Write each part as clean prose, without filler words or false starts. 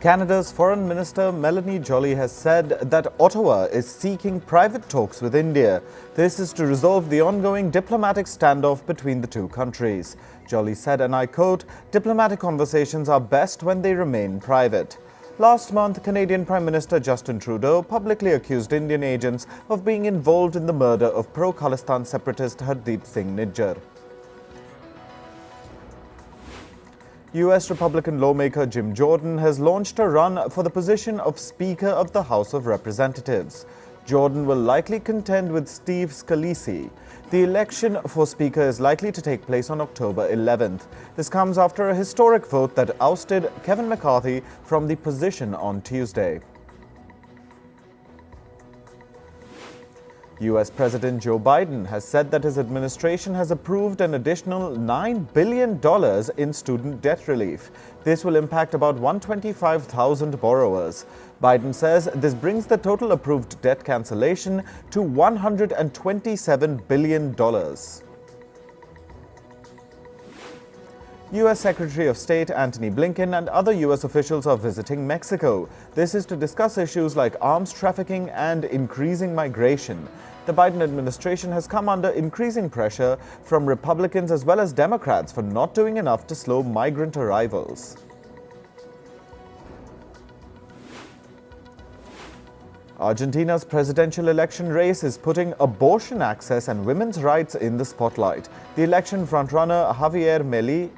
Canada's Foreign Minister Melanie Joly has said that Ottawa is seeking private talks with India. This is to resolve the ongoing diplomatic standoff between the two countries. Joly said, and I quote, "Diplomatic conversations are best when they remain private." Last month, Canadian Prime Minister Justin Trudeau publicly accused Indian agents of being involved in the murder of pro-Khalistan separatist Hardeep Singh Nijjar. U.S. Republican lawmaker Jim Jordan has launched a run for the position of Speaker of the House of Representatives. Jordan will likely contend with Steve Scalise. The election for Speaker is likely to take place on October 11th. This comes after a historic vote that ousted Kevin McCarthy from the position on Tuesday. U.S. President Joe Biden has said that his administration has approved an additional $9 billion in student debt relief. This will impact about 125,000 borrowers. Biden says this brings the total approved debt cancellation to $127 billion. U.S. Secretary of State Antony Blinken and other U.S. officials are visiting Mexico. This is to discuss issues like arms trafficking and increasing migration. The Biden administration has come under increasing pressure from Republicans as well as Democrats for not doing enough to slow migrant arrivals. Argentina's presidential election race is putting abortion access and women's rights in the spotlight. The election frontrunner Javier Milei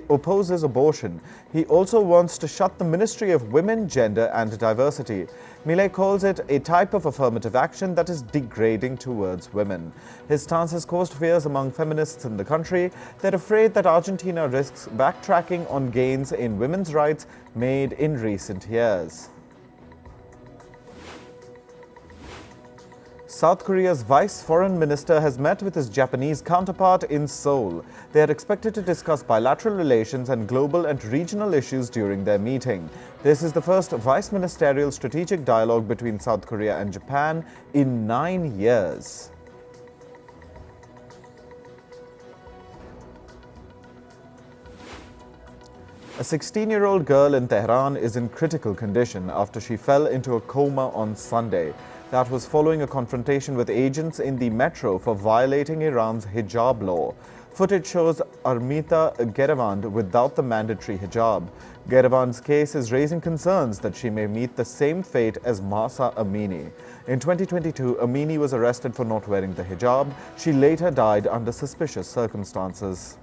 opposes abortion. He also wants to shut the Ministry of Women, Gender and Diversity. Milei calls it a type of affirmative action that is degrading towards women. His stance has caused fears among feminists in the country. They're afraid that Argentina risks backtracking on gains in women's rights made in recent years. South Korea's Vice Foreign Minister has met with his Japanese counterpart in Seoul. They are expected to discuss bilateral relations and global and regional issues during their meeting. This is the first vice-ministerial strategic dialogue between South Korea and Japan in 9 years. A 16-year-old girl in Tehran is in critical condition after she fell into a coma on Sunday. That was following a confrontation with agents in the metro for violating Iran's hijab law. Footage shows Armita Gerevand without the mandatory hijab. Gerevand's case is raising concerns that she may meet the same fate as Mahsa Amini. In 2022, Amini was arrested for not wearing the hijab. She later died under suspicious circumstances.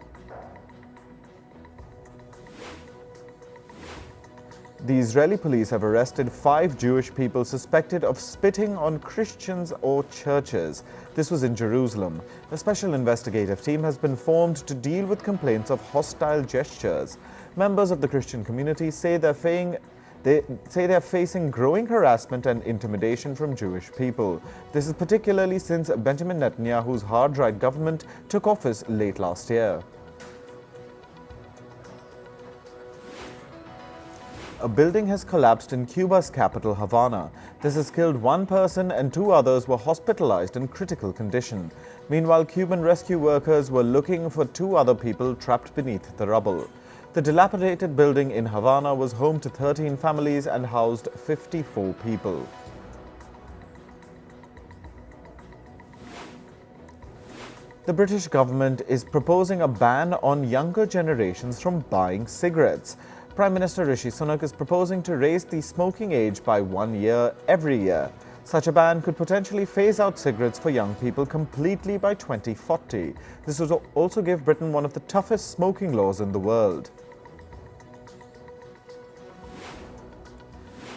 The Israeli police have arrested 5 Jewish people suspected of spitting on Christians or churches. This was in Jerusalem. A special investigative team has been formed to deal with complaints of hostile gestures. Members of the Christian community say they're facing growing harassment and intimidation from Jewish people. This is particularly since Benjamin Netanyahu's hard-right government took office late last year. A building has collapsed in Cuba's capital, Havana. This has killed 1 person and 2 others were hospitalized in critical condition. Meanwhile, Cuban rescue workers were looking for 2 other people trapped beneath the rubble. The dilapidated building in Havana was home to 13 families and housed 54 people. The British government is proposing a ban on younger generations from buying cigarettes. Prime Minister Rishi Sunak is proposing to raise the smoking age by 1 year every year. Such a ban could potentially phase out cigarettes for young people completely by 2040. This would also give Britain one of the toughest smoking laws in the world.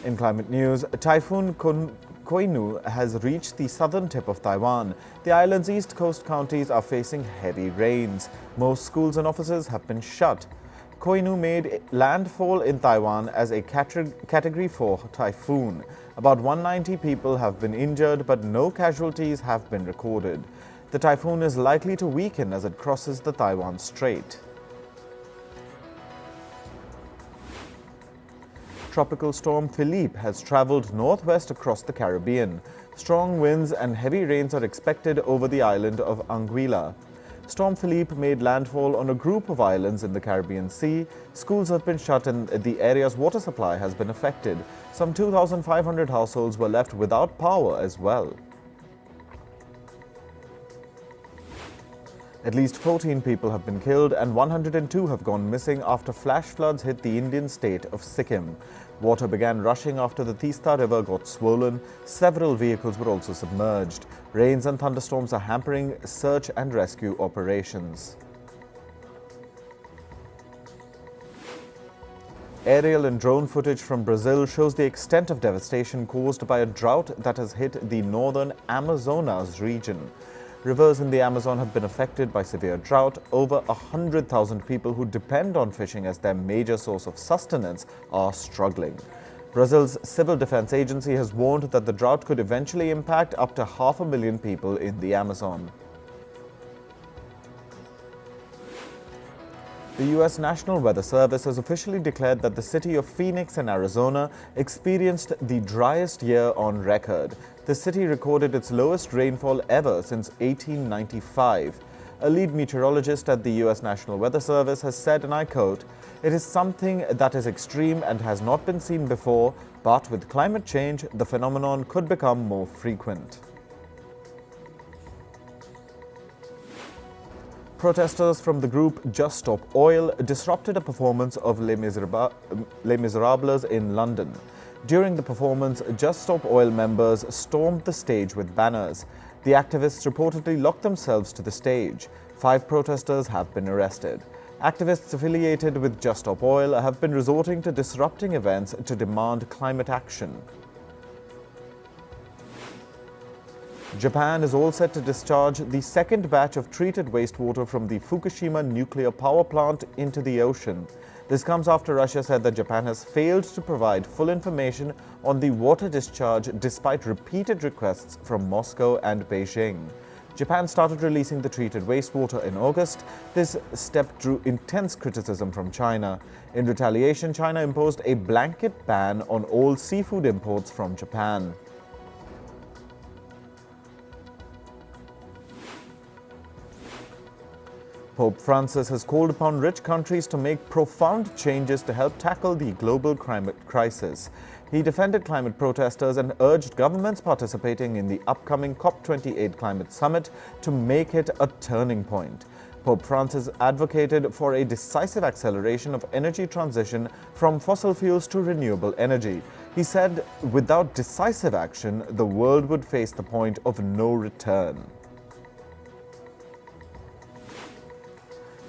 In climate news, Typhoon Koinu has reached the southern tip of Taiwan. The island's east coast counties are facing heavy rains. Most schools and offices have been shut. Koinu made landfall in Taiwan as a Category 4 typhoon. About 190 people have been injured, but no casualties have been recorded. The typhoon is likely to weaken as it crosses the Taiwan Strait. Tropical storm Philippe has traveled northwest across the Caribbean. Strong winds and heavy rains are expected over the island of Anguilla. Storm Philippe made landfall on a group of islands in the Caribbean Sea. Schools have been shut and the area's water supply has been affected. Some 2,500 households were left without power as well. At least 14 people have been killed and 102 have gone missing after flash floods hit the Indian state of Sikkim. Water began rushing after the Teesta River got swollen. Several vehicles were also submerged. Rains and thunderstorms are hampering search and rescue operations. Aerial and drone footage from Brazil shows the extent of devastation caused by a drought that has hit the northern Amazonas region. Rivers in the Amazon have been affected by severe drought. Over 100,000 people who depend on fishing as their major source of sustenance are struggling. Brazil's Civil Defense Agency has warned that the drought could eventually impact up to 500,000 people in the Amazon. The U.S. National Weather Service has officially declared that the city of Phoenix in Arizona experienced the driest year on record. The city recorded its lowest rainfall ever since 1895. A lead meteorologist at the U.S. National Weather Service has said, and I quote, "It is something that is extreme and has not been seen before, but with climate change, the phenomenon could become more frequent." Protesters from the group Just Stop Oil disrupted a performance of Les Miserables in London. During the performance, Just Stop Oil members stormed the stage with banners. The activists reportedly locked themselves to the stage. 5 protesters have been arrested. Activists affiliated with Just Stop Oil have been resorting to disrupting events to demand climate action. Japan is all set to discharge the second batch of treated wastewater from the Fukushima nuclear power plant into the ocean. This comes after Russia said that Japan has failed to provide full information on the water discharge despite repeated requests from Moscow and Beijing. Japan started releasing the treated wastewater in August. This step drew intense criticism from China. In retaliation, China imposed a blanket ban on all seafood imports from Japan. Pope Francis has called upon rich countries to make profound changes to help tackle the global climate crisis. He defended climate protesters and urged governments participating in the upcoming COP28 climate summit to make it a turning point. Pope Francis advocated for a decisive acceleration of energy transition from fossil fuels to renewable energy. He said, without decisive action, the world would face the point of no return.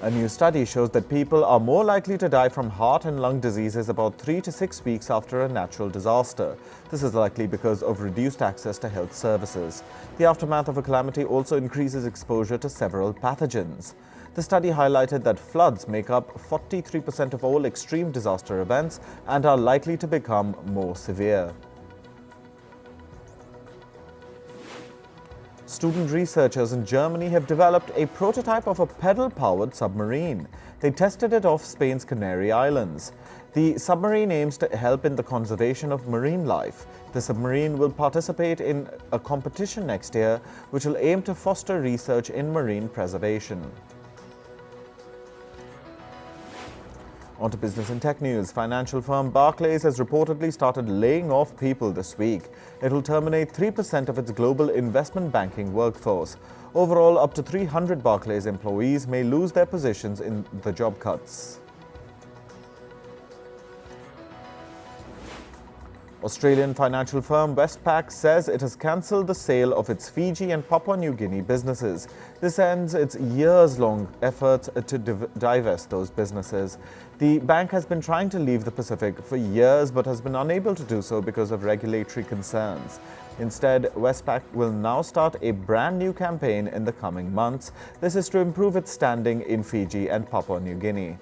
A new study shows that people are more likely to die from heart and lung diseases about 3 to 6 weeks after a natural disaster. This is likely because of reduced access to health services. The aftermath of a calamity also increases exposure to several pathogens. The study highlighted that floods make up 43% of all extreme disaster events and are likely to become more severe. Student researchers in Germany have developed a prototype of a pedal-powered submarine. They tested it off Spain's Canary Islands. The submarine aims to help in the conservation of marine life. The submarine will participate in a competition next year, which will aim to foster research in marine preservation. On to business and tech news. Financial firm Barclays has reportedly started laying off people this week. It will terminate 3% of its global investment banking workforce. Overall, up to 300 Barclays employees may lose their positions in the job cuts. Australian financial firm Westpac says it has cancelled the sale of its Fiji and Papua New Guinea businesses. This ends its years-long efforts to divest those businesses. The bank has been trying to leave the Pacific for years but has been unable to do so because of regulatory concerns. Instead, Westpac will now start a brand new campaign in the coming months. This is to improve its standing in Fiji and Papua New Guinea.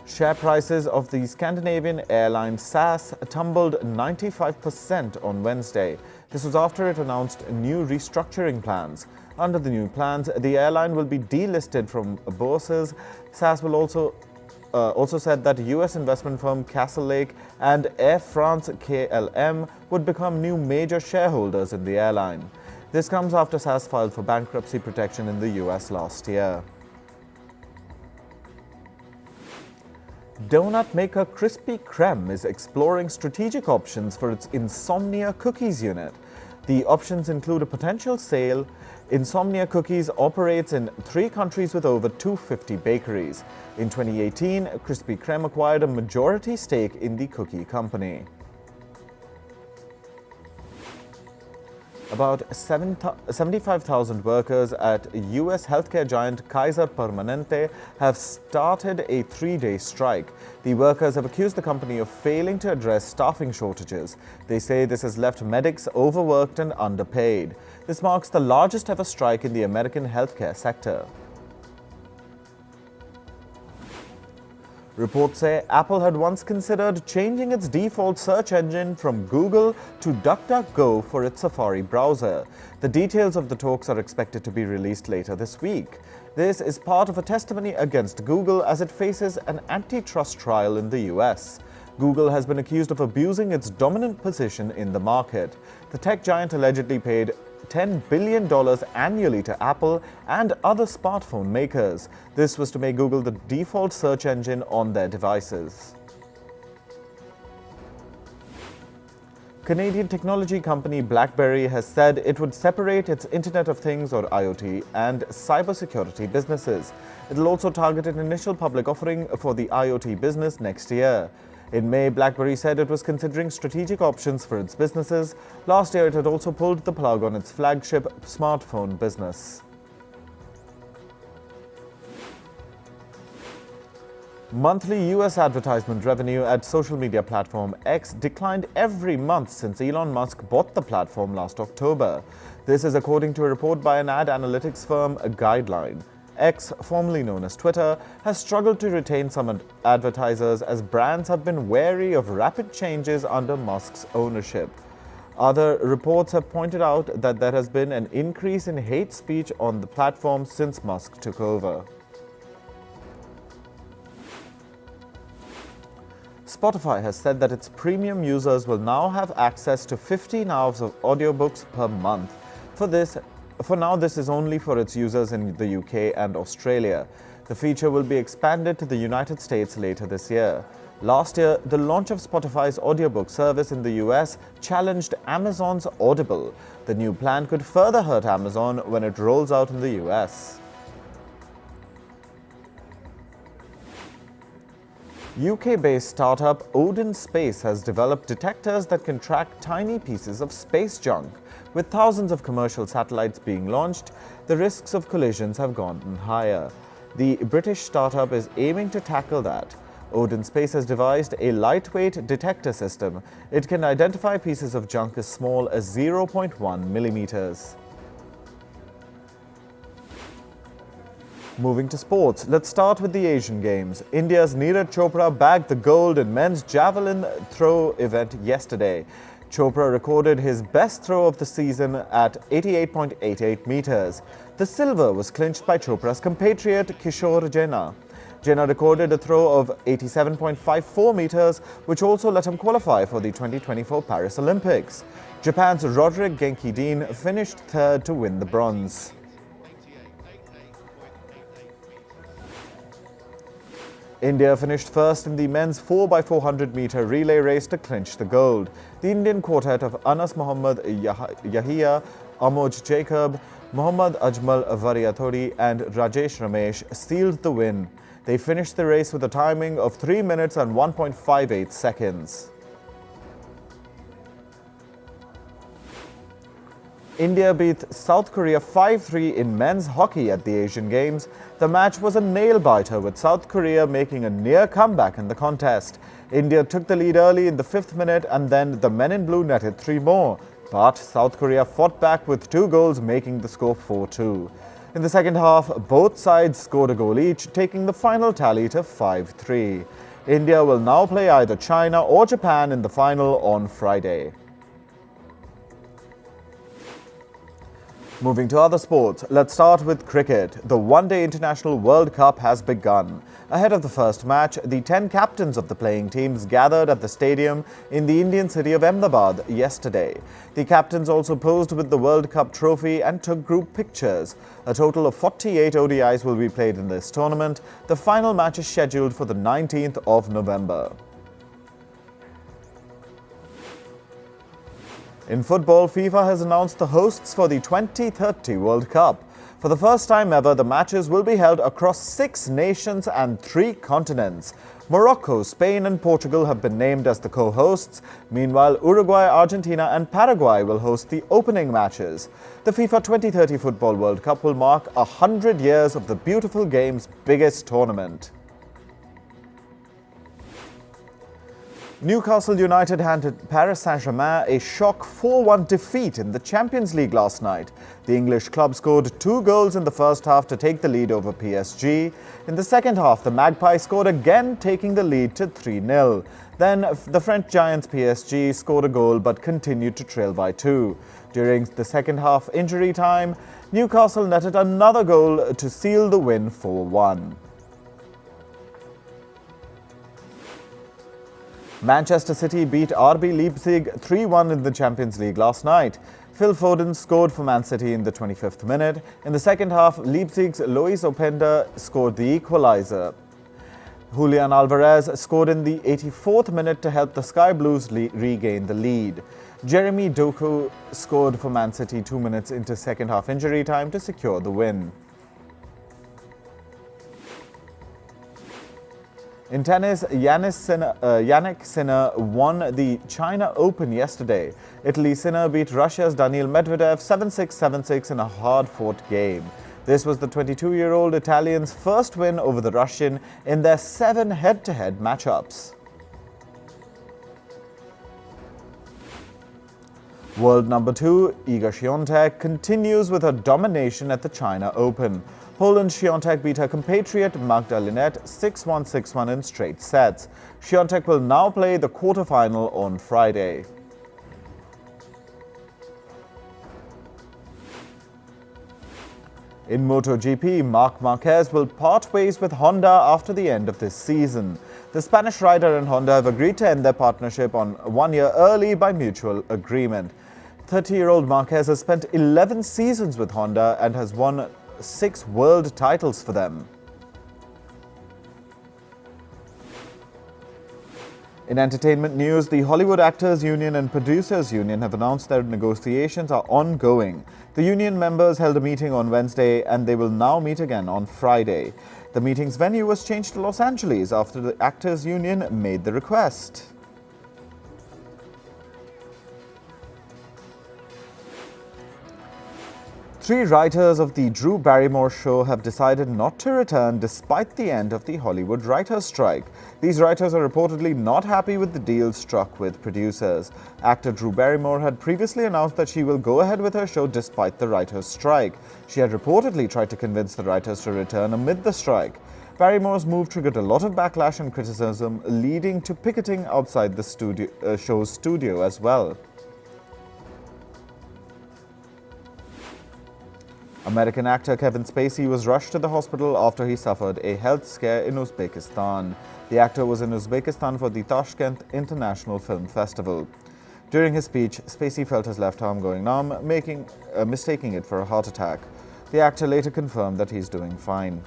Share prices of the Scandinavian airline SAS tumbled 95% on Wednesday. This was after it announced new restructuring plans. Under the new plans, the airline will be delisted from bourses. SAS will also said that U.S. investment firm Castlelake and Air France KLM would become new major shareholders in the airline. This comes after SAS filed for bankruptcy protection in the US last year. Donut maker Krispy Kreme is exploring strategic options for its Insomnia Cookies unit. The options include a potential sale. Insomnia Cookies operates in 3 countries with over 250 bakeries. In 2018, Krispy Kreme acquired a majority stake in the cookie company. About 75,000 workers at U.S. healthcare giant Kaiser Permanente have started a 3-day strike. The workers have accused the company of failing to address staffing shortages. They say this has left medics overworked and underpaid. This marks the largest ever strike in the American healthcare sector. Reports say Apple had once considered changing its default search engine from Google to DuckDuckGo for its Safari browser. The details of the talks are expected to be released later this week. This is part of a testimony against Google as it faces an antitrust trial in the US. Google has been accused of abusing its dominant position in the market. The tech giant allegedly paid $10 billion annually to Apple and other smartphone makers. This was to make Google the default search engine on their devices. Canadian technology company BlackBerry has said it would separate its Internet of Things or IoT and cybersecurity businesses. It will also target an initial public offering for the IoT business next year. In May, BlackBerry said it was considering strategic options for its businesses. Last year, it had also pulled the plug on its flagship smartphone business. Monthly US advertisement revenue at social media platform X declined every month since Elon Musk bought the platform last October. This is according to a report by an ad analytics firm, Guideline. X, formerly known as Twitter, has struggled to retain some advertisers as brands have been wary of rapid changes under Musk's ownership. Other reports have pointed out that there has been an increase in hate speech on the platform since Musk took over. Spotify has said that its premium users will now have access to 15 hours of audiobooks per month. For now, this is only for its users in the UK and Australia. The feature will be expanded to the United States later this year. Last year, the launch of Spotify's audiobook service in the US challenged Amazon's Audible. The new plan could further hurt Amazon when it rolls out in the US. UK-based startup Odin Space has developed detectors that can track tiny pieces of space junk. With thousands of commercial satellites being launched, the risks of collisions have gone higher. The British startup is aiming to tackle that. Odin Space has devised a lightweight detector system. It can identify pieces of junk as small as 0.1 millimeters. Moving to sports, let's start with the Asian Games. India's Neeraj Chopra bagged the gold in men's javelin throw event yesterday. Chopra recorded his best throw of the season at 88.88 meters. The silver was clinched by Chopra's compatriot Kishore Jena. Jena recorded a throw of 87.54 meters, which also let him qualify for the 2024 Paris Olympics. Japan's Roderick Genki-Dean finished third to win the bronze. India finished first in the men's 4x400-meter relay race to clinch the gold. The Indian quartet of Anas Mohammad Yahia, Amoj Jacob, Mohammad Ajmal Variathodi and Rajesh Ramesh sealed the win. They finished the race with a timing of 3 minutes and 1.58 seconds. India beat South Korea 5-3 in men's hockey at the Asian Games. The match was a nail-biter, with South Korea making a near comeback in the contest. India took the lead early in the 5th minute and then the men in blue netted 3 more. But South Korea fought back with 2 goals, making the score 4-2. In the second half, both sides scored a goal each, taking the final tally to 5-3. India will now play either China or Japan in the final on Friday. Moving to other sports, let's start with cricket. The One-Day International World Cup has begun. Ahead of the first match, the 10 captains of the playing teams gathered at the stadium in the Indian city of Ahmedabad yesterday. The captains also posed with the World Cup trophy and took group pictures. A total of 48 ODIs will be played in this tournament. The final match is scheduled for the 19th of November. In football, FIFA has announced the hosts for the 2030 World Cup. For the first time ever, the matches will be held across 6 nations and 3 continents. Morocco, Spain and Portugal have been named as the co-hosts. Meanwhile, Uruguay, Argentina and Paraguay will host the opening matches. The FIFA 2030 Football World Cup will mark 100 years of the beautiful game's biggest tournament. Newcastle United handed Paris Saint-Germain a shock 4-1 defeat in the Champions League last night. The English club scored 2 goals in the first half to take the lead over PSG. In the second half, the Magpies scored again, taking the lead to 3-0. Then, the French giants PSG scored a goal but continued to trail by 2. During the second half injury time, Newcastle netted another goal to seal the win 4-1. Manchester City beat RB Leipzig 3-1 in the Champions League last night. Phil Foden scored for Man City in the 25th minute. In the second half, Leipzig's Lois Openda scored the equalizer. Julian Alvarez scored in the 84th minute to help the Sky Blues regain the lead. Jeremy Doku scored for Man City 2 minutes into second half injury time to secure the win. In tennis, Yannick Sinner won the China Open yesterday. Italy's Sinner beat Russia's Daniil Medvedev 7-6, 7-6 in a hard-fought game. This was the 22-year-old Italian's first win over the Russian in their 7 head-to-head matchups. World number 2, Iga Świątek, continues with her domination at the China Open. Poland's Świątek beat her compatriot Magda Linette 6-1, 6-1 in straight sets. Świątek will now play the quarterfinal on Friday. In MotoGP, Marc Marquez will part ways with Honda after the end of this season. The Spanish rider and Honda have agreed to end their partnership on 1 year early by mutual agreement. 30-year-old Marquez has spent 11 seasons with Honda and has won 6 world titles for them. In entertainment news, the Hollywood Actors Union and Producers Union have announced their negotiations are ongoing. The union members held a meeting on Wednesday and they will now meet again on Friday. The meeting's venue was changed to Los Angeles after the Actors Union made the request. Three writers of the Drew Barrymore show have decided not to return despite the end of the Hollywood writers' strike. These writers are reportedly not happy with the deal struck with producers. Actor Drew Barrymore had previously announced that she will go ahead with her show despite the writers' strike. She had reportedly tried to convince the writers to return amid the strike. Barrymore's move triggered a lot of backlash and criticism, leading to picketing outside the show's studio as well. American actor Kevin Spacey was rushed to the hospital after he suffered a health scare in Uzbekistan. The actor was in Uzbekistan for the Tashkent International Film Festival. During his speech, Spacey felt his left arm going numb, mistaking it for a heart attack. The actor later confirmed that he's doing fine.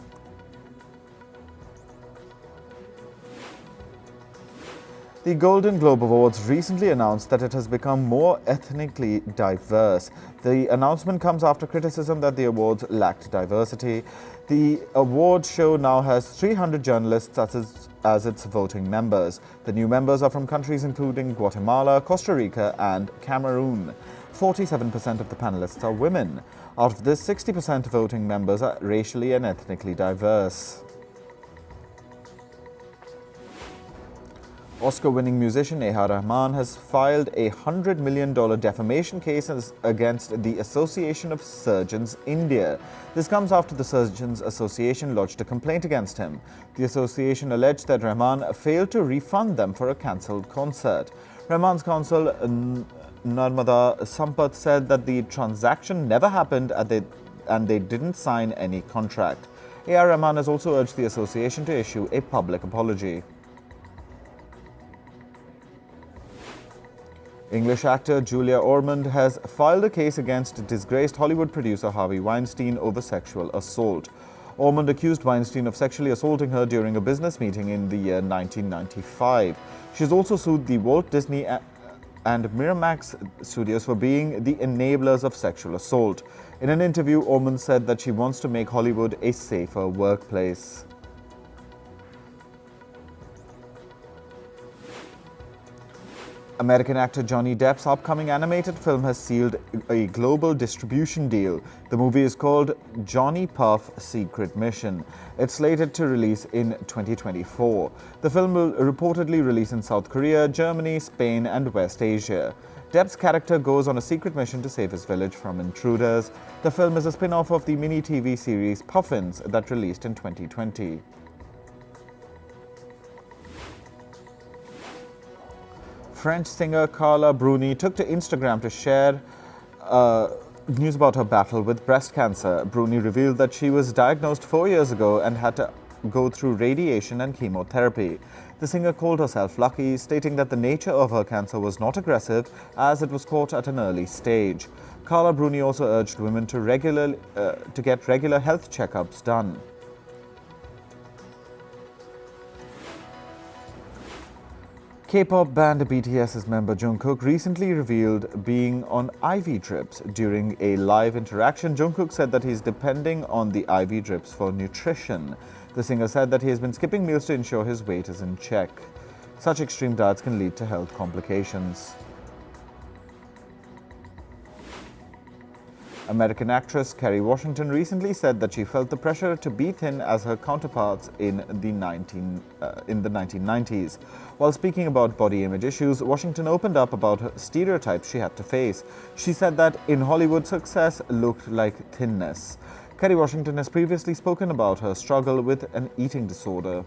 The Golden Globe Awards recently announced that it has become more ethnically diverse. The announcement comes after criticism that the awards lacked diversity. The award show now has 300 journalists as its voting members. The new members are from countries including Guatemala, Costa Rica and Cameroon. 47% of the panelists are women. Out of this, 60% voting members are racially and ethnically diverse. Oscar-winning musician A.R. Rahman has filed a $100 million defamation case against the Association of Surgeons India. This comes after the Surgeons Association lodged a complaint against him. The association alleged that Rahman failed to refund them for a cancelled concert. Rahman's counsel Narmada Sampath said that the transaction never happened and they didn't sign any contract. A.R. Rahman has also urged the association to issue a public apology. English actor Julia Ormond has filed a case against disgraced Hollywood producer Harvey Weinstein over sexual assault. Ormond accused Weinstein of sexually assaulting her during a business meeting in the year 1995. She has also sued the Walt Disney and Miramax studios for being the enablers of sexual assault. In an interview, Ormond said that she wants to make Hollywood a safer workplace. American actor Johnny Depp's upcoming animated film has sealed a global distribution deal. The movie is called Johnny Puff: Secret Mission. It's slated to release in 2024. The film will reportedly release in South Korea, Germany, Spain, and West Asia. Depp's character goes on a secret mission to save his village from intruders. The film is a spin-off of the mini-TV series Puffins that released in 2020. French singer Carla Bruni took to Instagram to share news about her battle with breast cancer. Bruni revealed that she was diagnosed 4 years ago and had to go through radiation and chemotherapy. The singer called herself lucky, stating that the nature of her cancer was not aggressive as it was caught at an early stage. Carla Bruni also urged women to get regular health checkups done. K-pop band BTS's member Jungkook recently revealed being on IV drips. During a live interaction, Jungkook said that he's depending on the IV drips for nutrition. The singer said that he has been skipping meals to ensure his weight is in check. Such extreme diets can lead to health complications. American actress Kerry Washington recently said that she felt the pressure to be thin as her counterparts in the 1990s. While speaking about body image issues, Washington opened up about her stereotypes she had to face. She said that in Hollywood, success looked like thinness. Kerry Washington has previously spoken about her struggle with an eating disorder.